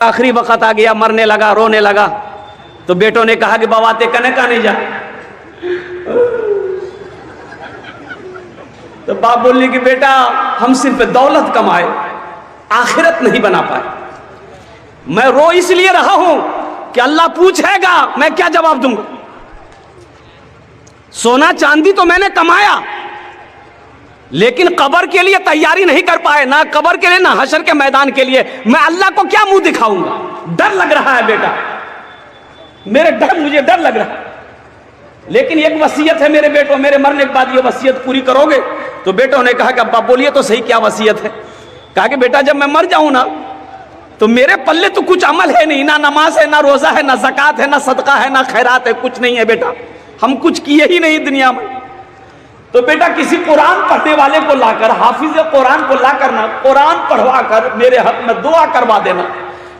आखिरी वक्त आ गया, मरने लगा, रोने लगा। तो बेटों ने कहा कि बाबा ते कने का नहीं जा। तो बाप बोली कि बेटा हम सिर्फ दौलत कमाए, आखिरत नहीं बना पाए। मैं रो इसलिए रहा हूं कि अल्लाह पूछेगा, मैं क्या जवाब दूंगा। सोना चांदी तो मैंने कमाया, लेकिन कब्र के लिए तैयारी नहीं कर पाए, ना कब्र के लिए ना हशर के मैदान के लिए। मैं अल्लाह को क्या मुंह दिखाऊंगा। डर लग रहा है बेटा, मुझे डर लग रहा है। लेकिन एक वसीयत है मेरे बेटों, मेरे मरने के बाद ये वसीयत पूरी करोगे। तो बेटों ने कहा कि अब्बा बोलिए तो सही क्या वसीयत है। कहा कि बेटा जब मैं मर जाऊं ना तो मेरे पल्ले तो कुछ अमल है नहीं, ना नमाज है, ना रोजा है, ना ज़कात है, ना सदका है, ना खैरात है, कुछ नहीं है बेटा। हम कुछ किए ही नहीं दुनिया में। तो बेटा किसी कुरान पढ़ने वाले को लाकर, हाफिज कुरान को लाकर ना कुरान पढ़वा कर मेरे हक में दुआ करवा देना,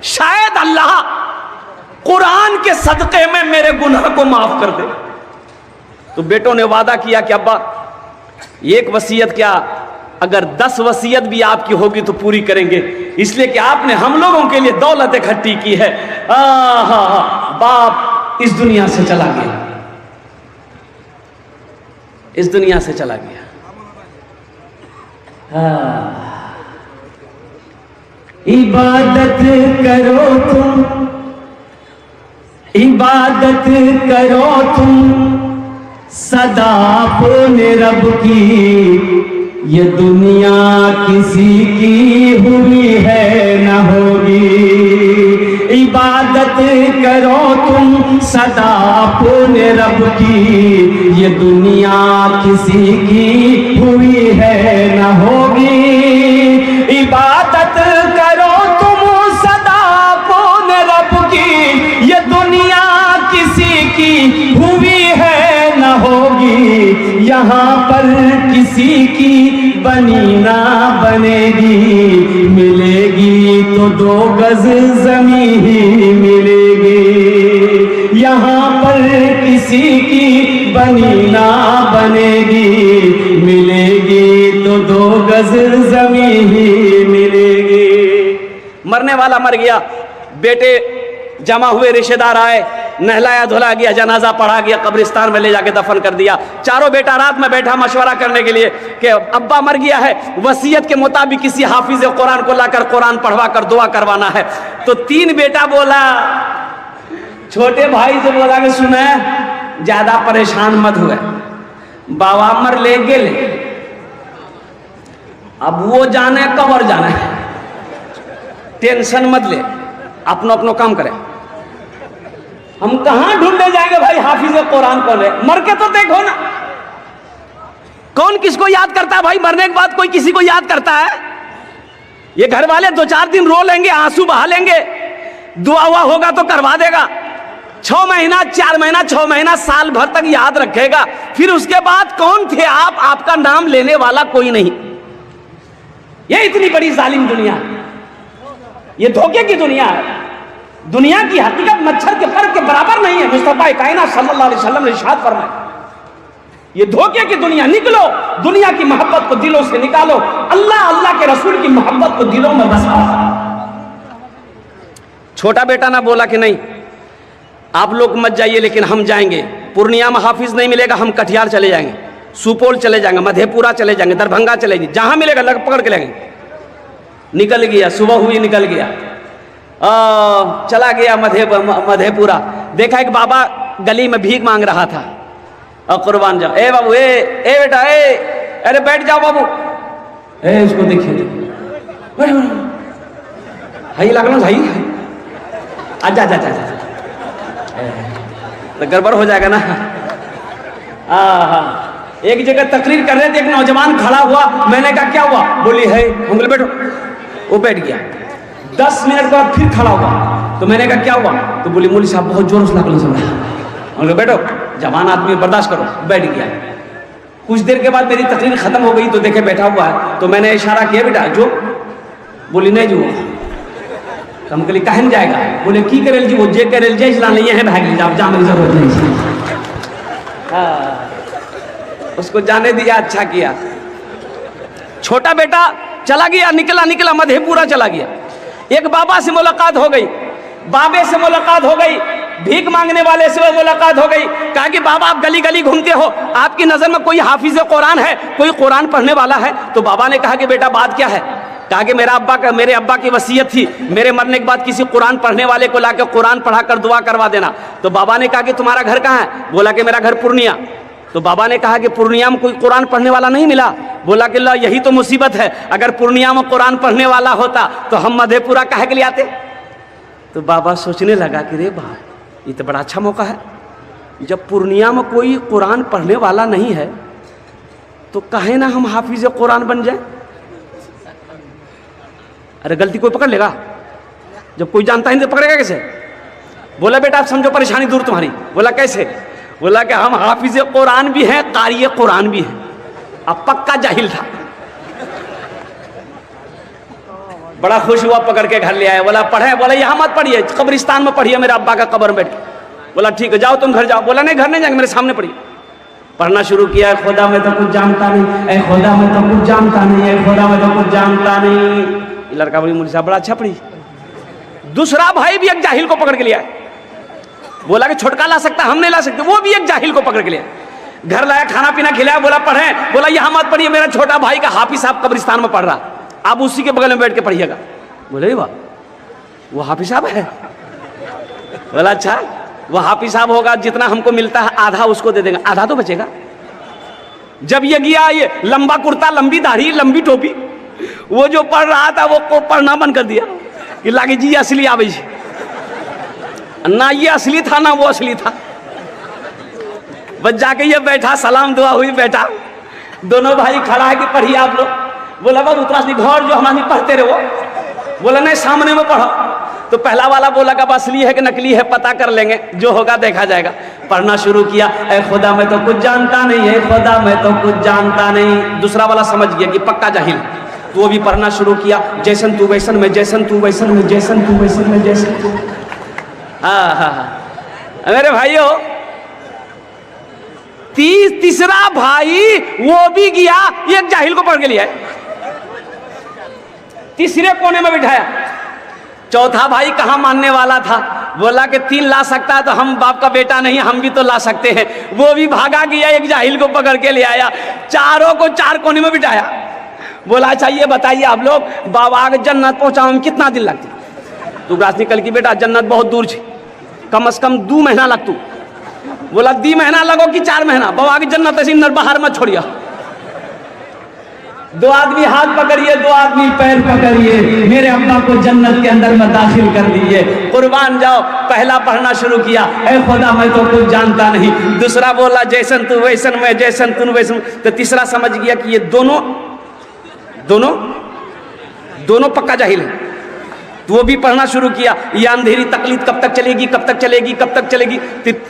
शायद अल्लाह कुरान के सदक़े में मेरे गुनाह को माफ कर दे। तो बेटों ने वादा किया कि अब्बा एक वसीयत क्या, अगर 10 वसीयत भी आपकी होगी तो पूरी करेंगे, इसलिए कि आपने हम लोगों के लिए दौलत इकट्ठी की है। बाप इस दुनिया से चला गया, इस दुनिया से चला गया। इबादत करो तुम, इबादत करो तुम सदा अपने रब की, ये दुनिया किसी की हुई है न होगी। इबादत करो तुम सदा अपने रब की, ये दुनिया किसी की हुई है न होगी। इबादत करो तुम सदा अपने रब की, ये दुनिया किसी की हुई है न होगी। यहाँ पर किसी की बनी ना बनेगी, मिलेगी तो 2 गज ज़मीन ही मिलेगी। यहाँ पर किसी की बनी ना बनेगी, मिलेगी तो 2 गज ज़मीन ही मिलेगी। मरने वाला मर गया, बेटे जमा हुए, रिश्तेदार आए, नहलाया धुला गया, जनाजा पढ़ा गया, कब्रिस्तान में ले जाके दफन कर दिया। चारों बेटा रात में बैठा मशवरा करने के लिए कि अब्बा मर गया है, वसीयत के मुताबिक किसी हाफिज कुरान को लाकर कुरान पढ़वा कर दुआ करवाना है। तो 3 बेटा बोला, छोटे भाई से बोला कि सुने ज्यादा परेशान मत हुए, बाबा मर ले गेले, अब वो जाने कबर जाने, टेंशन मत ले, अपनो अपनो काम करें। हम कहां ढूंढने जाएंगे भाई हाफिज कुरान कौन है, मर के तो देखो ना। कौन किसको याद करता है भाई, मरने के बाद कोई किसी को याद करता है। ये घर वाले 2-4 दिन रो लेंगे, आंसू बहा लेंगे, दुआ हुआ होगा तो करवा देगा। 6 महीना 4 महीना 6 महीना साल भर तक याद रखेगा, फिर उसके बाद कौन थे आप, आपका नाम लेने वाला कोई नहीं। ये इतनी बड़ी जालिम दुनिया है, ये धोखे की दुनिया है। दुनिया की हकीकत मच्छर के पर के बराबर नहीं है। मुस्तफा कायनात सल्लल्लाहु अलैहि वसल्लम ने इरशाद फरमाया, ये धोखे की दुनिया, निकलो दुनिया की मोहब्बत को दिलों से निकालो, अल्लाह अल्लाह के रसूल की मोहब्बत को दिलों में बसाओ। छोटा बेटा ना बोला कि नहीं आप लोग मत जाइए, लेकिन हम जाएंगे। पूर्णिया में हाफिज नहीं मिलेगा, हम कटिहार चले जाएंगे, सुपौल चले जाएंगे, मधेपुरा चले जाएंगे, दरभंगा चले जाएंगे, जहां मिलेगा लग पकड़ के लेंगे। निकल गया, सुबह हुई निकल गया, चला गया मधेपुरा। देखा एक बाबा गली में भीख मांग रहा था, और कुर्बान जाओ, ए बाबू, ए बेटा, अरे बैठ जाओ बाबू, उसको देखिए, हाई लगना भाई, आजा जा जा तो गड़बड़ हो जाएगा ना। एक जगह तकरीर कर रहे थे, एक नौजवान खड़ा हुआ, मैंने कहा क्या हुआ, बोली है, हम बोले बैठो, वो बैठ गया। 10 मिनट बाद फिर खड़ा हुआ, तो मैंने कहा क्या हुआ, तो बोली मौलवी साहब बहुत जोर से लगना सुन रहा। हम लोग बैठो, जवान आदमी बर्दाश्त करो, बैठ गया। कुछ देर के बाद मेरी तकरीर खत्म हो गई, तो देखे बैठा हुआ है, तो मैंने इशारा किया, बेटा जो, बोली नहीं जो। तो हम कहली कहन जाएगा, बोले की करेल जी, वो जे करेल जे इसला नहीं है, भाग लीजिए आप, जाने की जरूरत नहीं। उसको जाने दिया, अच्छा किया। छोटा बेटा चला गया, निकला मधेपुरा चला गया। एक बाबा से मुलाकात हो गई, बाबे से मुलाकात हो गई, भीख मांगने वाले से मुलाकात हो गई। कहा कि बाबा आप गली गली घूमते हो, आपकी नजर में कोई हाफिज कुरान है, कोई कुरान पढ़ने वाला है? तो बाबा ने कहा कि बेटा बात क्या है? कहा कि मेरे अब्बा की वसीयत थी, मेरे मरने के बाद किसी कुरान पढ़ने वाले को लाकर कुरान पढ़ा कर दुआ करवा देना। तो बाबा ने कहा कि तुम्हारा घर कहाँ है? बोला कि मेरा घर पूर्णिया। तो बाबा ने कहा कि पूर्णिया में कोई कुरान पढ़ने वाला नहीं मिला? बोला कि ला यही तो मुसीबत है, अगर पूर्णिया में कुरान पढ़ने वाला होता तो हम मधेपुरा काहे के लिए आते? तो बाबा सोचने लगा कि रे बा ये तो बड़ा अच्छा मौका है, जब पूर्णिया में कोई कुरान पढ़ने वाला नहीं है तो काहे ना हम हाफिज कुरान बन जाए। अरे गलती कोई पकड़ लेगा? जब कोई जानता ही नहीं तो पकड़ेगा कैसे? बोला बेटा आप समझो परेशानी दूर तुम्हारी। बोला कैसे? बोला कि हम हाफिज कुरान भी हैं, कारी कुरान भी हैं। अब पक्का जाहिल था, बड़ा खुश हुआ, पकड़ के घर ले आया। बोला पढ़े? बोला यहाँ मत पढ़िए, कब्रिस्तान में पढ़िए, मेरे अब्बा का कब्र में बैठ के। बोला ठीक है जाओ तुम घर जाओ। बोला नहीं घर नहीं जाएंगे, मेरे सामने पढ़िए। पढ़ना शुरू किया, खुदा मैं तो कुछ जानता नहीं, ऐ खुदा मैं तो कुछ जानता नहीं, ऐ खुदा मैं तो कुछ जानता नहीं। लड़का बोली मुझे साहब बड़ा अच्छा पढ़ी। दूसरा भाई भी एक जाहिल को पकड़ के लिया, बोला कि छोटका ला सकता, हम नहीं ला सकते। वो भी एक जाहिल को पकड़ के लिया, घर लाया, खाना पीना खिलाया। बोला पढ़े? बोला यहाँ मत पढ़िए, मेरा छोटा भाई का हाफिज साहब कब्रिस्तान में पढ़ रहा, आप उसी के बगल में बैठ के पढ़िएगा। बोले वाह वो हाफिज साहब है? बोला अच्छा वो हाफिज साहब होगा, जितना हमको मिलता है आधा उसको दे देंगे, आधा तो बचेगा। जब ये गया, ये लंबा कुर्ता, लंबी दाढ़ी, लंबी टोपी, वो जो पढ़ रहा था वो को पढ़ना बंद कर दिया कि लागे जी असली आवे जी। ना ये असली था ना वो असली था। बस जाके ये बैठा, सलाम दुआ हुई, बैठा। दोनों भाई खड़ा है कि पढ़िए आप लोग। बोला बस उतना सी घर जो हमारी पढ़ते रहे वो। बोला नहीं सामने में पढ़ो। तो पहला वाला बोला कि असली है कि नकली है पता कर लेंगे, जो होगा देखा जाएगा। पढ़ना शुरू किया, ऐ खुदा मैं तो कुछ जानता नहीं, ऐ खुदा मैं तो कुछ जानता नहीं। दूसरा वाला समझ गया कि पक्का जाहिल, तो वो भी पढ़ना शुरू किया, जैसन तू वैसन में, जैसन तू वैसन में, जैसन तू वैसन में, जैसन तू। हाँ हाँ हाँ मेरे भाइयों, तीसरा भाई वो भी गया, एक जाहिल को पकड़ के लिया, तीसरे कोने में बिठाया। चौथा भाई कहाँ मानने वाला था, बोला कि 3 ला सकता है तो हम बाप का बेटा नहीं, हम भी तो ला सकते हैं। वो भी भागा गया, एक जाहिल को पकड़ के ले आया, चारों को 4 कोने में बिठाया। बोला अच्छा ये बताइए आप लोग, बाबा के जन्नत पहुंचाने में कितना दिन लगती? तू गाछ निकल की बेटा जन्नत बहुत दूर छे, कम से कम 2 महीना लगतू। बोला 2 महीना लगो कि 4 महीना? बाबा की जन्नत ऐसी नर बाहर मत छोड़िया। 2 आदमी हाथ पकड़िए, 2 आदमी पैर पकड़िए, मेरे अब्बा को जन्नत के अंदर में दाखिल कर दीजिए, कुर्बान जाओ। पहला पढ़ना शुरू किया, ऐ खुदा मैं तो कुछ जानता नहीं। दूसरा बोला जैसन तू वैसन में, जैसन तू वैसन। तो तीसरा समझ गया कि ये दोनों पक्का जाहिल है। तो वो भी पढ़ना शुरू किया, ये अंधेरी तकलीफ कब तक चलेगी, कब तक चलेगी, कब तक चलेगी।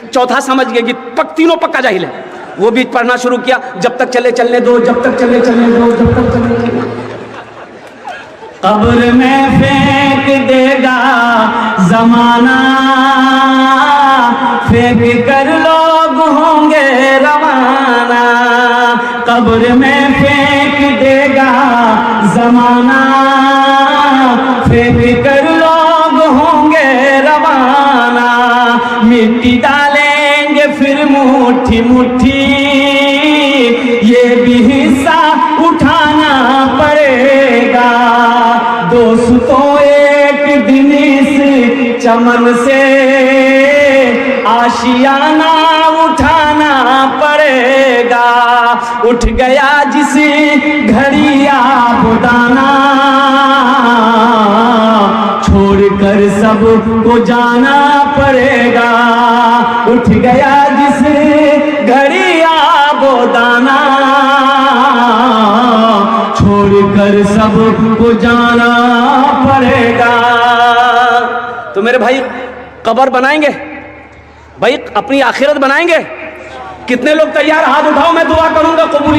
चौथा समझ गया कि तीनों पक्का जाहिल है। वो भी पढ़ना शुरू किया, जब तक चले चलने दो, जब तक चले चलने दो, जब तक चले। कब्र में फेंक देगा जमाना, फेंक कर लोग होंगे रवाना। कब्र में फेंक देगा जमाना, फेंक कर लोग होंगे रवाना। मिट्टी डालेंगे फिर मुट्ठी मुट्ठी, ये भी हिस्सा उठाना पड़ेगा। दोस्तों एक दिन इस चमन से आशियाना उठाना पड़ेगा। उठ गया जिस घड़ी आबदाना, छोड़कर सब को जाना पड़ेगा। उठ गया जिस घड़ी आबदाना, छोड़कर सब को जाना पड़ेगा। तो मेरे भाई कब्र बनाएंगे भाई, अपनी आखिरत बनाएंगे। कितने लोग तैयार? हाथ उठाओ, मैं दुआ करूंगा कबूल।